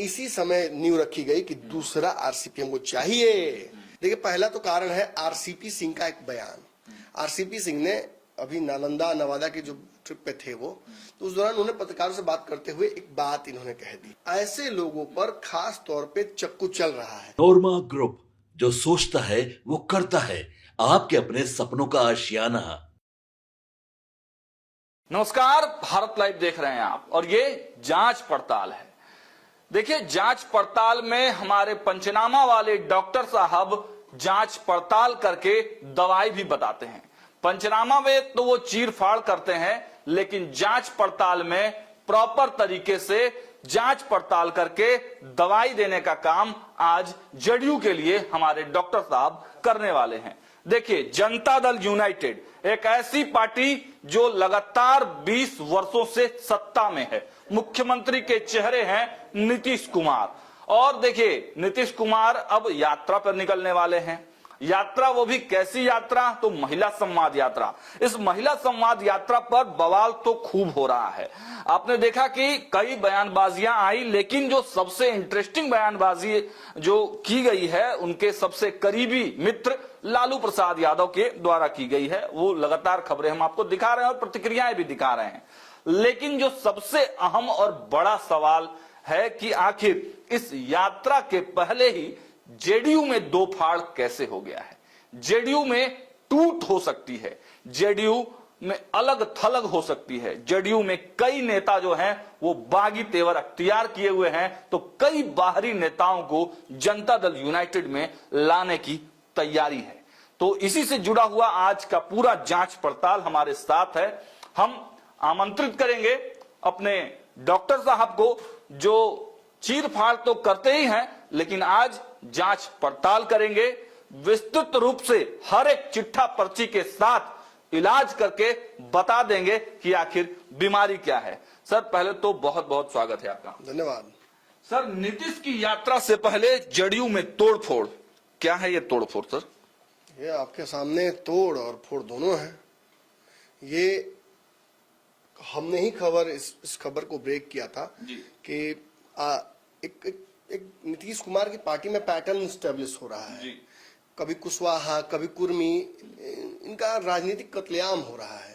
इसी समय नींव रखी गई कि दूसरा आरसीपी हमको चाहिए। देखिए, पहला तो कारण है आरसीपी सिंह का एक बयान। आरसीपी सिंह ने अभी नालंदा नवादा के जो ट्रिप पे थे वो, तो उस दौरान उन्होंने पत्रकारों से बात करते हुए एक बात इन्होंने कह दी, ऐसे लोगों पर खास तौर पे चक्कू चल रहा है। नोरमा ग्रुप, जो सोचता है वो करता है, आपके अपने सपनों का आशियाना। नमस्कार, भारत लाइव देख रहे हैं आप और ये जांच पड़ताल है। देखिए, जांच पड़ताल में हमारे पंचनामा वाले डॉक्टर साहब जांच पड़ताल करके दवाई भी बताते हैं। पंचनामा में तो वो चीर फाड़ करते हैं, लेकिन जांच पड़ताल में प्रॉपर तरीके से जांच पड़ताल करके दवाई देने का काम आज जदयू के लिए हमारे डॉक्टर साहब करने वाले हैं। देखिए, जनता दल यूनाइटेड एक ऐसी पार्टी जो लगातार 20 वर्षों से सत्ता में है। मुख्यमंत्री के चेहरे हैं नीतीश कुमार, और देखिए नीतीश कुमार अब यात्रा पर निकलने वाले हैं। यात्रा वो भी कैसी यात्रा? तो महिला संवाद यात्रा। इस महिला संवाद यात्रा पर बवाल तो खूब हो रहा है। आपने देखा कि कई बयानबाजियां आई, लेकिन जो सबसे इंटरेस्टिंग बयानबाजी जो की गई है उनके सबसे करीबी मित्र लालू प्रसाद यादव के द्वारा की गई है। वो लगातार खबरें हम आपको दिखा रहे हैं और प्रतिक्रियाएं भी दिखा रहे हैं। लेकिन जो सबसे अहम और बड़ा सवाल है कि आखिर इस यात्रा के पहले ही जेडीयू में दो फाड़ कैसे हो गया है। जेडीयू में टूट हो सकती है, जेडीयू में अलग थलग हो सकती है। जेडीयू में कई नेता जो हैं वो बागी तेवर अख्तियार किए हुए हैं, तो कई बाहरी नेताओं को जनता दल यूनाइटेड में लाने की तैयारी है। तो इसी से जुड़ा हुआ आज का पूरा जांच पड़ताल हमारे साथ है। हम आमंत्रित करेंगे अपने डॉक्टर साहब को, जो चीर फाड़ तो करते ही हैं, लेकिन आज जांच पड़ताल करेंगे, विस्तृत रूप से हर एक चिट्ठा पर्ची के साथ इलाज करके बता देंगे कि आखिर बीमारी क्या है। सर, पहले तो बहुत बहुत स्वागत है आपका। धन्यवाद। सर, नीतीश की यात्रा से पहले जदयू में तोड़फोड़, क्या है ये तोड़फोड़ सर? ये आपके सामने तोड़ और फोड़ दोनों है। ये हमने ही इस खबर को ब्रेक किया था कि एक नीतीश कुमार की पार्टी में पैटर्न स्टेब्लिश हो रहा है। कभी कुशवाहा, कभी कुर्मी, इनका राजनीतिक कत्लेआम हो रहा है।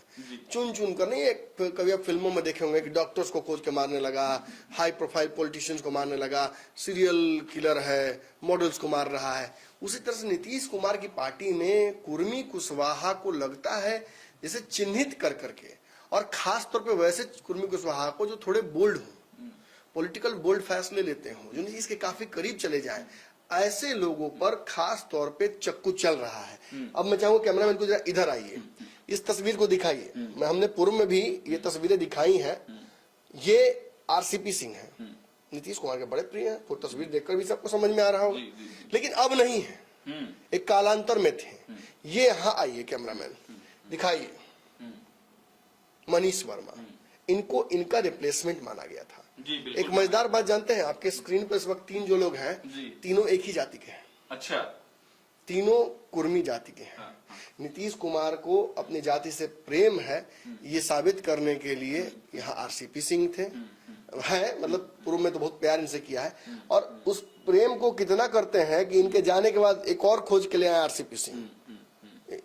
चुन चुन कर नहीं, कभी आप फिल्मों में देखे होंगे कि डॉक्टर्स को खोज के मारने लगा, हाई प्रोफाइल पॉलिटिशियंस को मारने लगा, सीरियल किलर है, मॉडल्स को मार रहा है। उसी तरह से नीतीश कुमार की पार्टी में कुर्मी कुशवाहा को लगता है जैसे चिन्हित कर करके, और खास तौर पे वैसे कुर्मी कुशवाहा को जो थोड़े बोल्ड हो, पॉलिटिकल बोल्ड फैसले लेते हो, जो इसके काफी करीब चले जाएं, ऐसे लोगों पर खास तौर पे चक्कू चल रहा है। अब मैं चाहूंगा कैमरामैन को जरा इधर आइए, इस तस्वीर को दिखाइए। मैं हमने पूर्व में भी ये तस्वीरें दिखाई हैं। ये आरसीपी सिंह है, नीतीश कुमार के बड़े प्रिय हैं। वो तस्वीर देखकर भी सबको समझ में आ रहा होगा, लेकिन अब नहीं है, एक कालांतर में थे। ये यहाँ आइए कैमरामैन, दिखाइए मनीष वर्मा। इनको इनका रिप्लेसमेंट माना गया था। एक मजेदार बात जानते हैं, आपके स्क्रीन पर इस वक्त तीन जो लोग हैं, तीनों एक ही जाति के हैं। अच्छा, तीनों कुर्मी जाति के हैं। नीतीश कुमार को अपनी जाति से प्रेम है, ये साबित करने के लिए यहाँ आरसीपी सिंह थे, है मतलब पूर्व में तो बहुत प्यार इनसे किया है, और उस प्रेम को कितना करते हैं कि इनके जाने के बाद एक और खोज के लिए आए आरसीपी सिंह।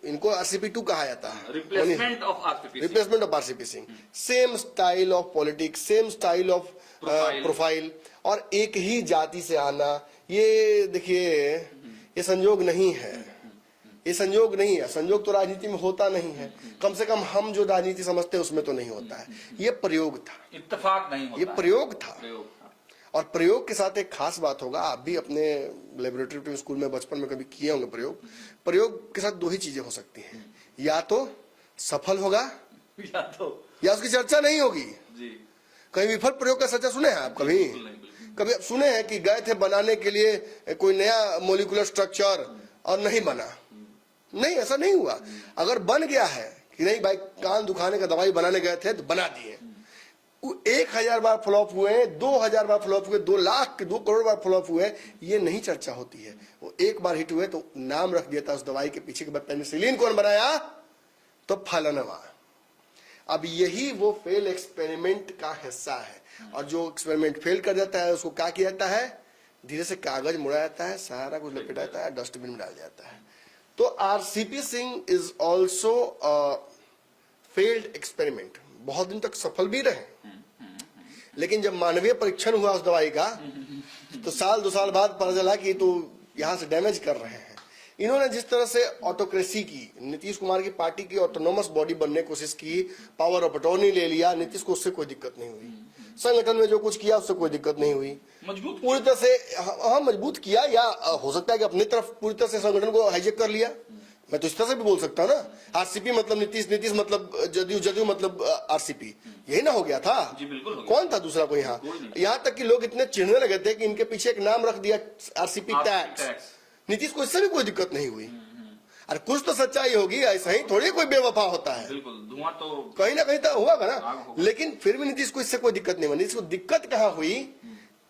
इनको आरसीपी 2 कहा जाता है, replacement of RCP Singh. Same style of politics, same style of profile, और एक ही जाति से आना, ये देखिए ये संयोग नहीं है। ये संयोग नहीं है। संयोग तो राजनीति में होता नहीं है, कम से कम हम जो राजनीति समझते हैं उसमें तो नहीं होता है। ये प्रयोग था, इत्तेफाक नहीं होता, ये प्रयोग था। और प्रयोग के साथ एक खास बात होगा, आप भी अपने लेबोरेटरी स्कूल में बचपन में कभी किए होंगे प्रयोग। प्रयोग के साथ दो ही चीजें हो सकती हैं, या तो सफल होगा या उसकी चर्चा नहीं होगी। कहीं विफल प्रयोग का चर्चा सुने हैं आप? कभी आप सुने हैं कि गए थे बनाने के लिए कोई नया मोलिकुलर स्ट्रक्चर और नहीं बना? नहीं, ऐसा नहीं हुआ। अगर बन गया है कि नहीं भाई कान दुखाने का दवाई बनाने गए थे तो बना दिए, 1000 बार फ्लॉप हुए, 2000 बार फ्लॉप हुए, 2 लाख 2 करोड़ बार फ्लॉप हुए, ये नहीं चर्चा होती है। वो एक बार हिट हुए तो नाम रख दिया था उस दवाई के पीछे के बाद पेनिसिलिन कौन बनाया? तो फलाना। अब यही वो फेल एक्सपेरिमेंट का हिस्सा है, और जो एक्सपेरिमेंट फेल कर जाता है उसको क्या किया जाता है, धीरे से कागज मुड़ा जाता है, सारा कुछ लपेटा जाता है, डस्टबिन में डाल जाता है। तो RCP Singh is also failed experiment. बहुत दिन तक सफल भी रहे, लेकिन जब मानवीय परीक्षण हुआ उस दवाई का, तो साल 2 साल बाद पता चला कि तो यहां से डैमेज कर रहे हैं। इन्होंने जिस तरह से ऑटोक्रेसी की, नीतीश कुमार की पार्टी की ऑटोनोमस बॉडी बनने की कोशिश की, पावर ऑफ अटॉर्नी ले लिया, नीतीश को उससे कोई दिक्कत नहीं हुई। संगठन में जो कुछ किया उससे कोई दिक्कत नहीं हुई, मजबूत पूरी तरह से हाँ मजबूत किया, या हो सकता है कि अपनी तरफ पूरी तरह से संगठन को हाईजेक कर लिया। मैं तो इस तरह से भी बोल सकता हूँ ना, आरसीपी मतलब नीतीश, नीतीश मतलब जदयू, जदयू मतलब आरसीपी, यही ना हो गया था। जी बिल्कुल हो गया। कौन था दूसरा कोई? यहाँ तक कि लोग इतने चिढ़ने लगे थे कि इनके पीछे एक नाम रख दिया, आरसीपी टैक्स। नीतीश को इससे भी कोई दिक्कत नहीं हुई। अरे कुछ तो सच्चाई होगी, ऐसा ही थोड़ी कोई बेवफा होता है। बिल्कुल, धुआं तो कहीं ना कहीं तो हुआ ना, लेकिन फिर भी नीतीश को इससे कोई दिक्कत नहीं हुई। नीतीश को दिक्कत कहाँ हुई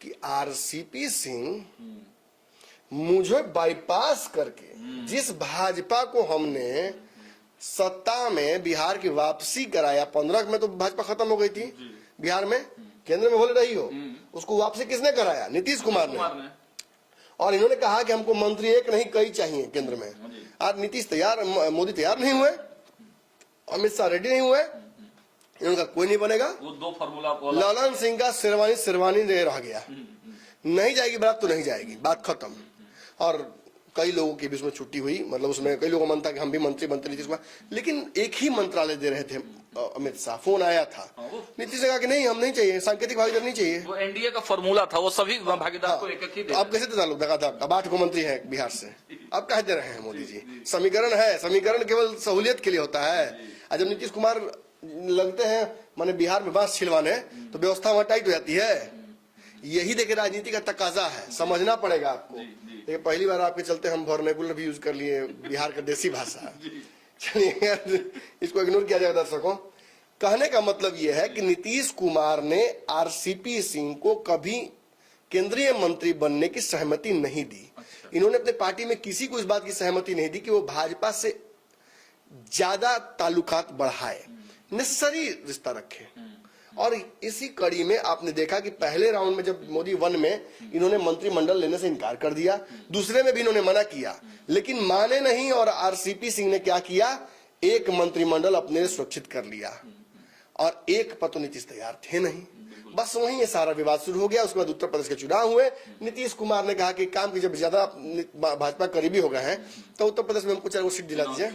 कि आरसीपी सिंह मुझे बाईपास करके जिस भाजपा को हमने सत्ता में बिहार की वापसी कराया, 15 में तो भाजपा खत्म हो गई थी बिहार में, केंद्र में बोल रही हो, उसको वापसी किसने कराया? नीतीश कुमार ने। और इन्होंने कहा कि हमको मंत्री एक नहीं कई चाहिए केंद्र में। आज नीतीश तैयार, मोदी तैयार नहीं हुए, अमित शाह रेडी नहीं हुए, इनका कोई नहीं बनेगा। वो 2 फार्मूला ललन सिंह का शेरवानी रह गया, नहीं जाएगी बात तो नहीं जाएगी, बात खत्म। और कई लोगों के बीच में छुट्टी हुई, मतलब उसमें कई लोगों का मन था कि हम भी मंत्री बनते नीतीश कुमार, लेकिन एक ही मंत्रालय दे रहे थे अमित शाह। फोन आया था, नीतीश ने कहा कि नहीं हम नहीं चाहिए, सांकेतिक भागीदारी नहीं चाहिए। वो एनडीए का फॉर्मूला था, वो सभी भागीदार को एक-एक ही दे। आप कैसे अब 8 को मंत्री है बिहार से, अब कह दे रहे हैं मोदी जी? समीकरण है, समीकरण केवल सहूलियत के लिए होता है। जब नीतीश कुमार लगते हैं माने बिहार में बांस छिलवाने, तो व्यवस्था वहां टाइट हो जाती है। यही देखिए राजनीति का तकाजा है, समझना पड़ेगा आपको। देखिए पहली बार आपके चलते हम वर्नेकुलर भी यूज कर लिए, बिहार का देसी भाषा। चलिए इसको इग्नोर किया जाए दर्शकों। कहने का मतलब यह है कि नीतीश कुमार ने आरसीपी सिंह को कभी केंद्रीय मंत्री बनने की सहमति नहीं दी। इन्होंने अपने पार्टी में किसी को इस बात की सहमति नहीं दी कि वो भाजपा से ज्यादा ताल्लुकात बढ़ाए, नेसेसरी रिश्ता रखे। और इसी कड़ी में आपने देखा कि पहले राउंड में जब मोदी 1 में इन्होंने मंत्रिमंडल लेने से इनकार कर दिया, दूसरे में भी इन्होंने मना किया, लेकिन माने नहीं। और आरसीपी सिंह ने क्या किया, एक मंत्रिमंडल अपने लिए सुरक्षित कर लिया, और एक पर तो नीतीश तैयार थे नहीं। बस वहीं ये सारा विवाद शुरू हो गया। उसके बाद उत्तर प्रदेश के चुनाव हुए, नीतीश कुमार ने कहा कि काम की जब ज्यादा भाजपा करीबी हो गए हैं तो उत्तर प्रदेश में हमको 4 सीट दिला दीजिए,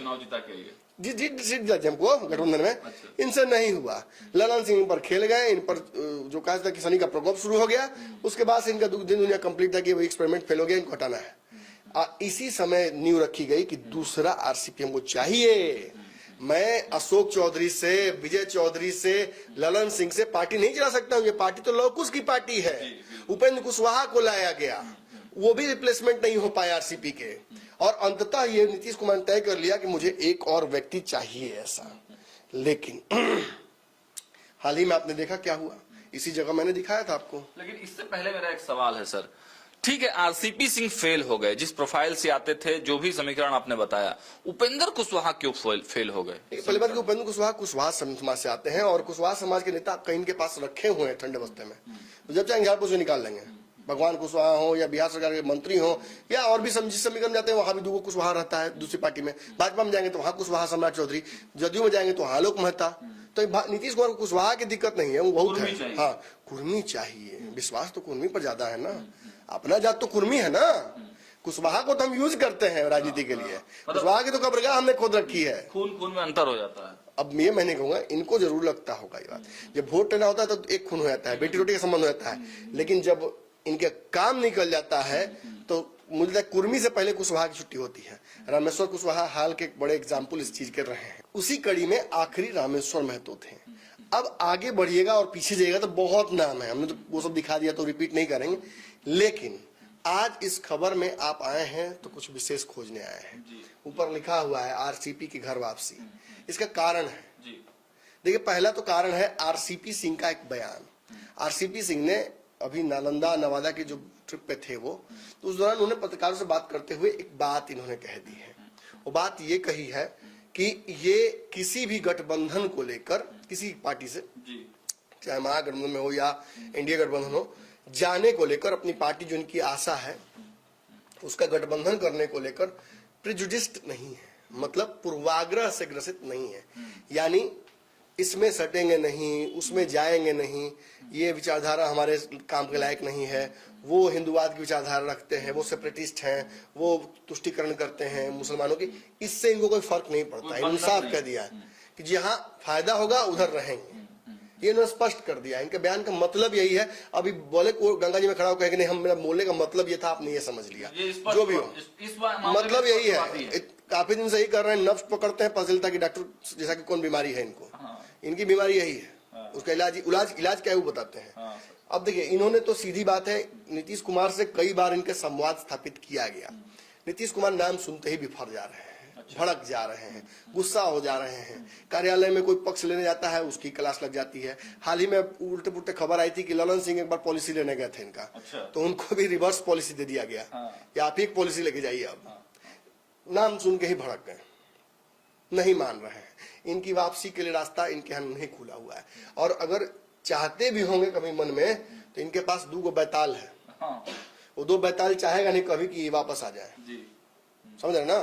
जी सीट दिला दीजिए हमको गठबंधन में। इनसे नहीं हुआ, ललन सिंह पर खेल गए, इन पर जो कहा था कि शनि का प्रकोप शुरू हो गया। उसके बाद से इनका दिन दुनिया कंप्लीट था कि वो एक्सपेरिमेंट फेल हो गया, इनको हटाना है। इसी समय नींव रखी गई कि दूसरा आरसीपी हमको चाहिए। मैं अशोक चौधरी से, विजय चौधरी से, ललन सिंह से पार्टी नहीं चला सकता हूँ। ये पार्टी तो लौकुश की पार्टी है। उपेंद्र कुशवाहा को लाया गया, वो भी रिप्लेसमेंट नहीं हो पाया आरसीपी के। और अंततः ये नीतीश कुमार ने तय कर लिया कि मुझे एक और व्यक्ति चाहिए ऐसा। लेकिन हाल ही में आपने देखा क्या हुआ, इसी जगह मैंने दिखाया था आपको। लेकिन इससे पहले मेरा एक सवाल है सर, ठीक है आरसीपी सिंह फेल हो गए, जिस प्रोफाइल से आते थे, जो भी समीकरण आपने बताया, उपेंद्र कुशवाहा क्यों फेल हो गए? पहली बात, उपेंद्र कुशवाहा समाज से आते हैं, और कुशवाहा समाज के नेता कहीं के पास रखे हुए हैं ठंडे बस्ते में, जब चाहे झारपुर से निकाल लेंगे। भगवान कुशवाहा हो या बिहार सरकार के मंत्री हो या और भी जिस समीकरण जाते हैं वहां भी 2 कुशवाहा रहता है दूसरी पार्टी में। भाजपा में जाएंगे तो वहां कुशवाहा सम्राट चौधरी, जदयू में जाएंगे तो आलोक मेहता। तो नीतीश कुमार को कुशवाहा की दिक्कत नहीं है, वो बहुत है। हाँ कुर्मी चाहिए, विश्वास तो कुर्मी पर ज्यादा है ना, अपना जात तो कुर्मी है ना। कुशवाहा को तो हम यूज करते हैं राजनीति के लिए, कुशवाहा की तो कब्रगाह हमने खुद रखी है। खून में अंतर हो जाता है। अब ये मैं नहीं कहूंगा, इनको जरूर लगता होगा ये बात, जब वोट लेना होता है तो एक खून हो जाता है, बेटी रोटी का संबंध हो जाता है, लेकिन जब इनके काम निकल जाता है तो मुझे लगता है कुर्मी से पहले कुशवाहा की छुट्टी होती है। रामेश्वर कुशवाहा हाल के बड़े एग्जाम्पल इस चीज के रहे हैं। उसी कड़ी में आखिरी रामेश्वर महतो थे। अब आगे बढ़िएगा और पीछे जाइएगा तो बहुत नाम है, हमने तो वो सब दिखा दिया तो रिपीट नहीं करेंगे। लेकिन आज इस खबर में आप आए हैं तो कुछ विशेष खोजने आए हैं। ऊपर लिखा हुआ है आरसीपी की घर वापसी, इसका कारण है। देखिए पहला तो कारण है आरसीपी सिंह का एक बयान। आरसीपी सिंह ने अभी नालंदा नवादा के जो ट्रिप पे थे वो, तो उस दौरान उन्होंने पत्रकारों से बात करते हुए एक बात इन्होंने कह दी है। वो बात ये कही है कि ये किसी भी गठबंधन को लेकर, किसी पार्टी से, चाहे महागठबंधन में हो या इंडिया गठबंधन हो, जाने को लेकर अपनी पार्टी जो इनकी आशा है उसका गठबंधन करने को लेकर प्रिजुडिस्ड नहीं है, मतलब पूर्वाग्रह से ग्रसित नहीं है। यानी इसमें सटेंगे नहीं, उसमें जाएंगे नहीं, ये विचारधारा हमारे काम के लायक नहीं है, वो हिंदुवाद की विचारधारा रखते हैं, वो सेपरेटिस्ट हैं, वो तुष्टीकरण करते हैं मुसलमानों की, इससे इनको कोई फर्क नहीं पड़ता। इन्होंने साफ कह दिया है कि जहां फायदा होगा उधर रहेंगे, ये इन्होंने स्पष्ट कर दिया। इनके बयान का मतलब यही है। अभी बोले को गंगा जी में खड़ा होकर नहीं, हम, मेरा बोलने का मतलब ये था, आपने ये समझ लिया, जो भी हो मतलब यही है। काफी दिन से ही कर रहे हैं, नफ्स पकड़ते हैं, पता चलता कि डॉक्टर जैसा कि कौन बीमारी है इनको, इनकी बीमारी यही है, उसका इलाज क्या है वो बताते हैं। अब देखिए, इन्होंने तो सीधी बात है, नीतीश कुमार से कई बार इनके संवाद स्थापित किया गया। नीतीश कुमार नाम सुनते ही बिफर जा रहे हैं, भड़क जा रहे हैं, गुस्सा हो जा रहे हैं। कार्यालय में कोई पक्ष लेने जाता है, उसकी क्लास लग जाती है। हाल ही में उल्टे पुल्टे खबर आई थी कि ललन सिंह एक बार पॉलिसी लेने गए थे इनका, तो उनको भी रिवर्स पॉलिसी दे दिया गया, या आप ही एक पॉलिसी लेके जाइए। अब नाम सुन के ही भड़क गए, नहीं मान रहे हैं। इनकी वापसी के लिए रास्ता इनके यहाँ नहीं खुला हुआ है, और अगर चाहते भी होंगे कभी मन में, तो इनके पास 2 बैताल है। वो 2 बैताल चाहेगा नहीं कभी कि वापस आ जाए, समझ रहे ना।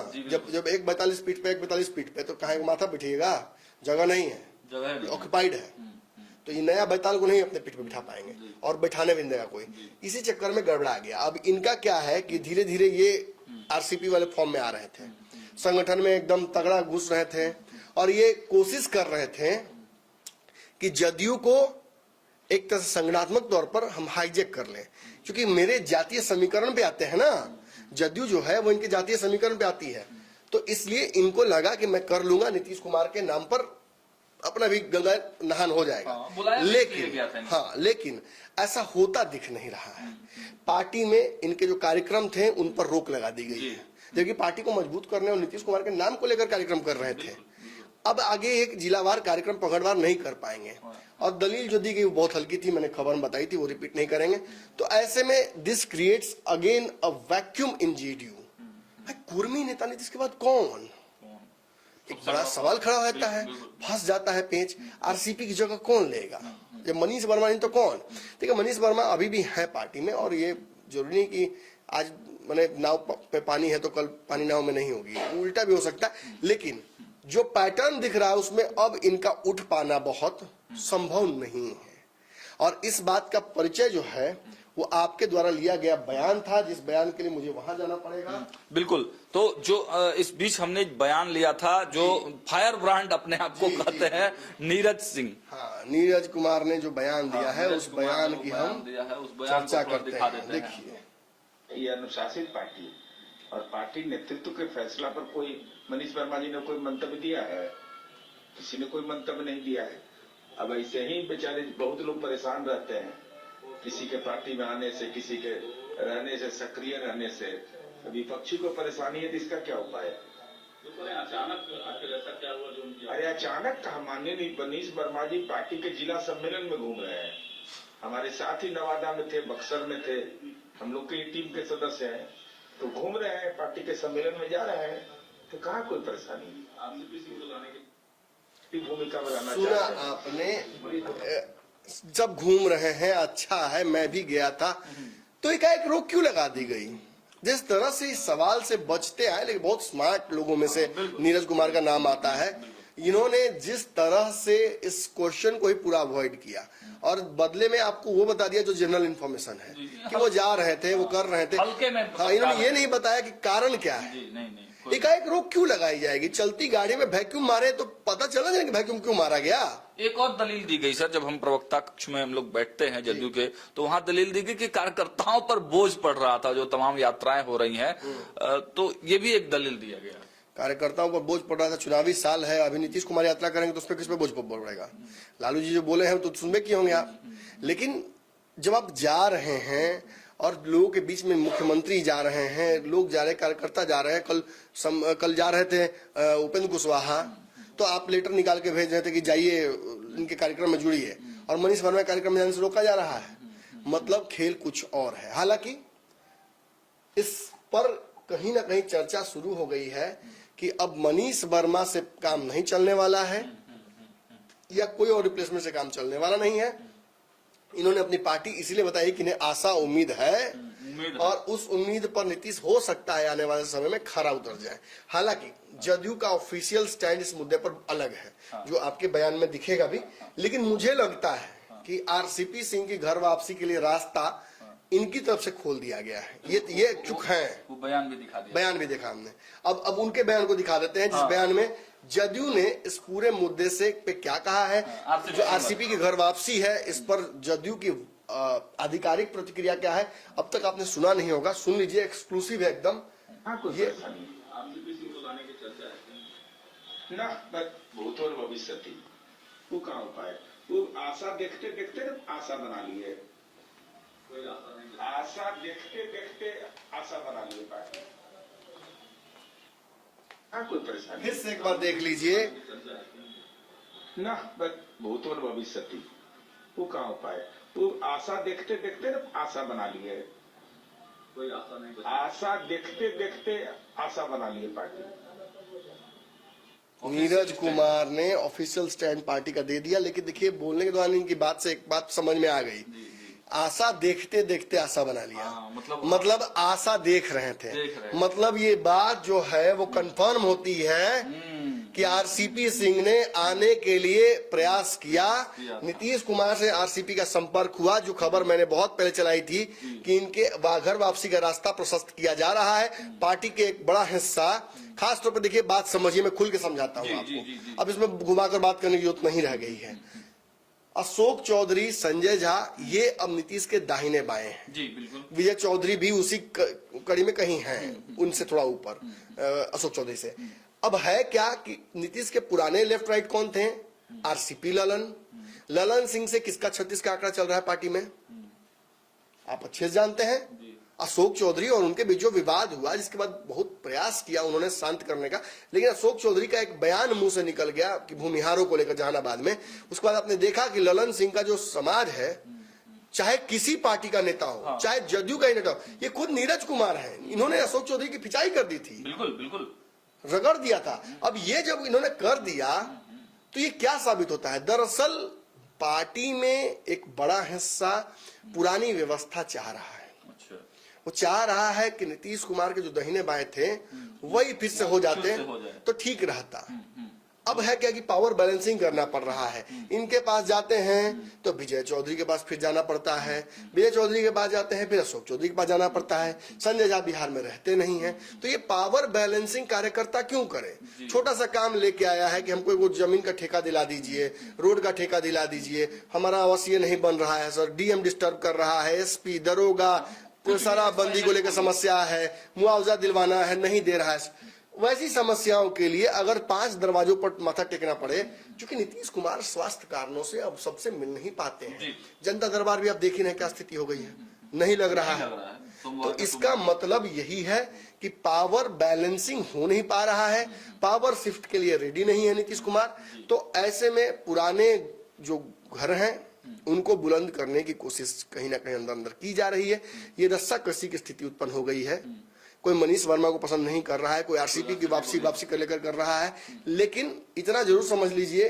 जब एक 42 स्पीड पे, एक 42 स्पीड पे, तो कहाँ माथा बिठिएगा, जगह नहीं है, ऑक्युपाइड है। तो ये नया बैताल को नहीं अपने पीठ पे बिठा पाएंगे, और बैठाने भी नहीं देगा कोई। इसी चक्कर में गड़बड़ा गया। अब इनका क्या है कि धीरे धीरे ये आरसीपी वाले फॉर्म में आ रहे थे, संगठन में एकदम तगड़ा घुस रहे थे, और ये कोशिश कर रहे थे कि जदयू को एक तरह से संगठनात्मक तौर पर हम हाईजेक कर लें, क्योंकि मेरे जातीय समीकरण पे आते हैं ना, जदयू जो है वो इनके जातीय समीकरण पे आती है। तो इसलिए इनको लगा कि मैं कर लूंगा, नीतीश कुमार के नाम पर अपना भी गंगा नहान हो जाएगा। लेकिन ऐसा होता दिख नहीं रहा है। पार्टी में इनके जो कार्यक्रम थे उन पर रोक लगा दी गई है, जबकि पार्टी को मजबूत करने और नीतीश कुमार के नाम को लेकर कार्यक्रम कर रहे थे। अब आगे एक जिलावार कार्यक्रम पकड़वार नहीं कर पाएंगे, और दलील जो दी गई वो बहुत हल्की थी, मैंने खबर में बताई थी, वो रिपीट नहीं करेंगे। तो ऐसे में this creates again a vacuum in JDU. Kurmi नेता नीतीश के बाद कौन, एक बड़ा सवाल खड़ा रहता है, फंस जाता है पेंच। आरसीपी की जगह कौन लेगा, जब मनीष वर्मा नहीं तो कौन। ठीक है, मनीष वर्मा अभी भी है पार्टी में, और ये जरूरी नहीं कि आज मैंने नाव पे पानी है तो कल पानी नाव में नहीं होगी, उल्टा भी हो सकता है। लेकिन जो पैटर्न दिख रहा है उसमें अब इनका उठ पाना बहुत संभव नहीं है, और इस बात का परिचय जो है वो आपके द्वारा लिया गया बयान था, जिस बयान के लिए मुझे वहां जाना पड़ेगा। बिल्कुल। तो जो इस बीच हमने बयान लिया था, जो फायर ब्रांड अपने आप को कहते हैं, नीरज सिंह, हाँ, नीरज कुमार ने जो बयान दिया है, उस बयान की हम चर्चा करते हैं। देखिए, ये अनुशासित पार्टी और पार्टी नेतृत्व के फैसला पर कोई मनीष वर्मा जी ने कोई मंतव्य दिया है? किसी ने कोई मंतव्य नहीं दिया है। अब ऐसे ही बेचारे बहुत लोग परेशान रहते हैं, किसी के पार्टी में आने से, किसी के रहने से, सक्रिय रहने से। विपक्षी को परेशानी है तो इसका क्या उपाय है? अचानक क्या हुआ? अरे अचानक कहा, माननीय मनीष वर्मा जी पार्टी के जिला सम्मेलन में घूम रहे हैं, हमारे साथ ही नवादा में थे, बक्सर में थे, हम लोग की टीम के सदस्य हैं, तो घूम रहे हैं, पार्टी के सम्मेलन में जा रहे हैं, तो कहाँ कोई परेशानी? भूमिका बनाना सुना आपने, जब घूम रहे हैं, अच्छा है, मैं भी गया था, तो एक रोक क्यों लगा दी गई? जिस तरह से इस सवाल से बचते आए, लेकिन बहुत स्मार्ट लोगों में से नीरज कुमार का नाम आता है, इन्होंने जिस तरह से इस क्वेश्चन को ही पूरा अवॉइड किया, और बदले में आपको वो बता दिया जो जनरल इंफॉर्मेशन है कि वो जा रहे थे, वो कर रहे थे। हाँ, इन्होंने ये नहीं बताया कि कारण क्या है, एकाएक रोक क्यों लगाई जाएगी? चलती गाड़ी में वैक्यूम मारे तो पता चला कि वैक्यूम क्यों मारा गया। एक और दलील दी गई सर, जब हम प्रवक्ता कक्ष में हम लोग बैठते हैं जदयू के, तो वहां दलील दी गई कि कार्यकर्ताओं पर बोझ पड़ रहा था, जो तमाम यात्राएं हो रही हैं, तो ये भी एक दलील दिया गया। कार्यकर्ताओं पर बोझ पड़ रहा था, चुनावी साल है, अभी नीतीश कुमार यात्रा करेंगे तो उस पर किस पे बोझ पड़ेगा? लालू जी जो बोले हैं तो सुनबे किए होंगे आप। लेकिन जब आप जा रहे हैं और लोगों के बीच में मुख्यमंत्री जा रहे हैं, लोग जा रहे, कार्यकर्ता जा रहे हैं, कल जा रहे थे उपेंद्र कुशवाहा, तो आप लेटर निकाल के भेज रहे थे कि जाइए इनके कार्यक्रम में जुड़िए, और मनीष वर्मा कार्यक्रम में जाने से रोका जा रहा है। मतलब खेल कुछ और है। हालांकि इस पर कहीं ना कहीं चर्चा शुरू हो गई है कि अब मनीष वर्मा से काम नहीं चलने वाला है या कोई और रिप्लेसमेंट से काम चलने वाला नहीं है। इन्होंने अपनी पार्टी इसीलिए बताई कि इन्हें आशा उम्मीद है और उस उम्मीद पर नीतीश हो सकता है आने वाले समय में खरा उतर जाए। हालांकि जदयू का ऑफिशियल स्टैंड इस मुद्दे पर अलग है, जो आपके बयान में दिखेगा भी, लेकिन मुझे लगता है कि आरसीपी सिंह की घर वापसी के लिए रास्ता इनकी तरफ से खोल दिया गया है। ये चुप है, वो बयान भी दिखा दिया, बयान भी देखा हमने। अब उनके बयान को दिखा देते हैं, जिस बयान में जदयू ने इस पूरे मुद्दे से पे क्या कहा है। जो आरसीपी की घर वापसी है, इस पर जदयू की आधिकारिक प्रतिक्रिया क्या है, अब तक आपने सुना नहीं होगा, सुन लीजिए, एक्सक्लूसिव है एकदम। ये ना भूत और भविष्य थी, वो कहाँ हो पाए। वो आशा देखते देखते आशा बना ली है, आशा देखते देखते आशा बना लिए पार्टी। कोई परेशानी फिर से एक बार देख लीजिए ना, भूत और भविष्य थी, वो कहाँ हो पाए। वो आशा देखते देखते आशा बना ली है, कोई आशा नहीं, आशा देखते देखते आशा बना लिए पार्टी। नीरज कुमार ने ऑफिशियल स्टैंड पार्टी का दे दिया, लेकिन देखिए बोलने के दौरान इनकी बात से एक बात समझ में आ गई, आशा देखते देखते आशा बना लिया। मतलब आशा देख रहे थे, मतलब ये बात जो है वो कंफर्म होती है कि आरसीपी सिंह ने आने के लिए प्रयास किया। नीतीश कुमार से आरसीपी का संपर्क हुआ, जो खबर मैंने बहुत पहले चलाई थी कि इनके घर वापसी का रास्ता प्रशस्त किया जा रहा है। पार्टी के एक बड़ा हिस्सा, खास तौर पर देखिए, बात समझिए, मैं खुल के समझाता हूँ आपको, अब इसमें घुमाकर बात करने की जरूरत नहीं रह गई है। अशोक चौधरी, संजय झा, ये अब नीतीश के दाहिने बाएं हैं। जी बिल्कुल। विजय चौधरी भी उसी कड़ी में कहीं हैं, उनसे थोड़ा ऊपर अशोक चौधरी से। अब है क्या कि नीतीश के पुराने लेफ्ट राइट कौन थे? आरसीपी ललन सिंह से किसका 36 का आंकड़ा चल रहा है पार्टी में, आप अच्छे से जानते हैं। अशोक चौधरी और उनके बीच जो विवाद हुआ, जिसके बाद बहुत प्रयास किया उन्होंने शांत करने का, लेकिन अशोक चौधरी का एक बयान मुंह से निकल गया कि भूमिहारों को लेकर जहानाबाद में, उसके बाद आपने देखा कि ललन सिंह का जो समाज है, चाहे किसी पार्टी का नेता हो, चाहे जदयू का ही नेता हो, ये खुद नीरज कुमार है, इन्होंने अशोक चौधरी की पिचाई कर दी थी, बिल्कुल बिल्कुल रगड़ दिया था। अब ये जब इन्होंने कर दिया तो ये क्या साबित होता है? दरअसल पार्टी में एक बड़ा हिस्सा पुरानी व्यवस्था चाह रहा है। वो चाह रहा है कि नीतीश कुमार के जो दाहिने बाएं थे वही फिर से हो जाते तो ठीक रहता। अब है क्या कि पावर बैलेंसिंग करना पड़ रहा है। इनके पास जाते हैं तो विजय चौधरी के पास फिर जाना पड़ता है, विजय चौधरी के पास जाते हैं फिर अशोक चौधरी के पास जाना पड़ता है, संजय झा बिहार में रहते नहीं हैं। तो ये पावर बैलेंसिंग कार्यकर्ता क्यों करे? छोटा सा काम लेके आया है कि हमको वो जमीन का ठेका दिला दीजिए, रोड का ठेका दिला दीजिए, हमारा आवासीय नहीं बन रहा है सर, डीएम डिस्टर्ब कर रहा है, एसपी, दरोगा, शराबबंदी को लेकर समस्या है, मुआवजा दिलवाना है, नहीं दे रहा है। वैसी समस्याओं के लिए अगर 5 दरवाजों पर माथा टेकना पड़े, क्योंकि नीतीश कुमार स्वास्थ्य कारणों से अब सबसे मिल नहीं पाते हैं। जनता दरबार भी आप देख ही नहीं क्या स्थिति हो गई है, नहीं लग रहा है। तो इसका मतलब यही है कि पावर बैलेंसिंग हो नहीं पा रहा है, पावर शिफ्ट के लिए रेडी नहीं है नीतीश कुमार। तो ऐसे में पुराने जो घर हैं उनको बुलंद करने की कोशिश कहीं ना कहीं अंदर अंदर की जा रही है। ये रस्साकसी की स्थिति उत्पन्न हो गई है। कोई मनीष वर्मा को पसंद नहीं कर रहा है, कोई आरसीपी की वापसी कर लेकर कर रहा है, लेकिन इतना जरूर समझ लीजिए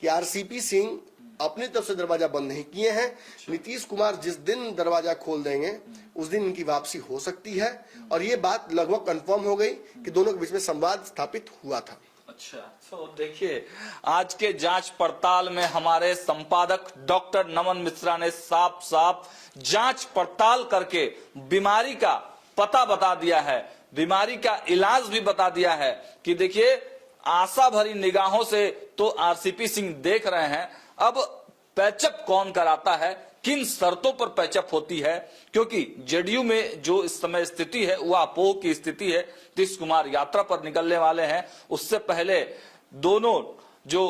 कि आरसीपी सिंह अपनी तरफ से दरवाजा बंद नहीं किए हैं। नीतीश कुमार जिस दिन दरवाजा खोल देंगे उस दिन इनकी वापसी हो सकती है, और ये बात लगभग कंफर्म हो गई कि दोनों के बीच में संवाद स्थापित हुआ था। अच्छा, तो देखिए, आज के जांच पड़ताल में हमारे संपादक डॉक्टर नमन मिश्रा ने साफ साफ जांच पड़ताल करके बीमारी का पता बता दिया है, बीमारी का इलाज भी बता दिया है कि देखिए, आशा भरी निगाहों से तो आरसीपी सिंह देख रहे हैं, अब पैचअप कौन कराता है, किन शर्तों पर पैचअप होती है, क्योंकि जेडीयू में जो इस समय स्थिति है वो अपोह की स्थिति है। नीतीश कुमार यात्रा पर निकलने वाले हैं, उससे पहले दोनों जो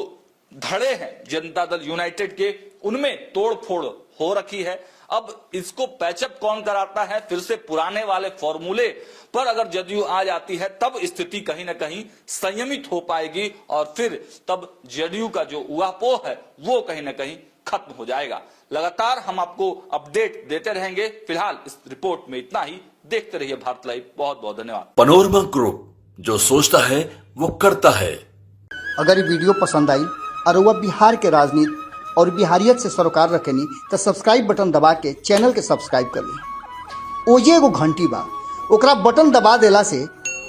धड़े हैं जनता दल यूनाइटेड के, उनमें तोड़फोड़ हो रखी है। अब इसको पैचअप कौन कराता है, फिर से पुराने वाले फॉर्मूले पर अगर जदयू आ जाती है तब स्थिति कहीं ना कहीं संयमित हो पाएगी, और फिर तब जदयू का जो उहापोह है वो कहीं ना कहीं खत्म हो जाएगा। लगातार हम आपको अपडेट देते रहेंगे। फिलहाल इस रिपोर्ट में इतना ही। देखते रहिए भारत लाइव। बहुत बहुत धन्यवाद। पनोरमा ग्रुप, जो सोचता है वो करता है। अगर ये वीडियो पसंद आई और वह बिहार के राजनीति और बिहारियत से सरोकार रखेनी तो सब्सक्राइब बटन दबा के चैनल के सब्सक्राइब कर ली। ओजे एगो घंटी बा, ओकरा बटन दबा देला से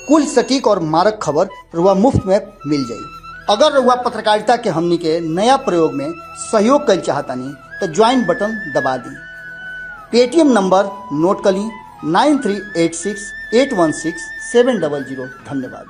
कुल सटीक और मारक खबर रुआ मुफ्त में मिल जाई। अगर रुआ पत्रकारिता के हमनी के नया प्रयोग में सहयोग कर चाहतानी तो ज्वाइन बटन दबा दी। पेटीएम नंबर नोट कर ली 9386816700। धन्यवाद।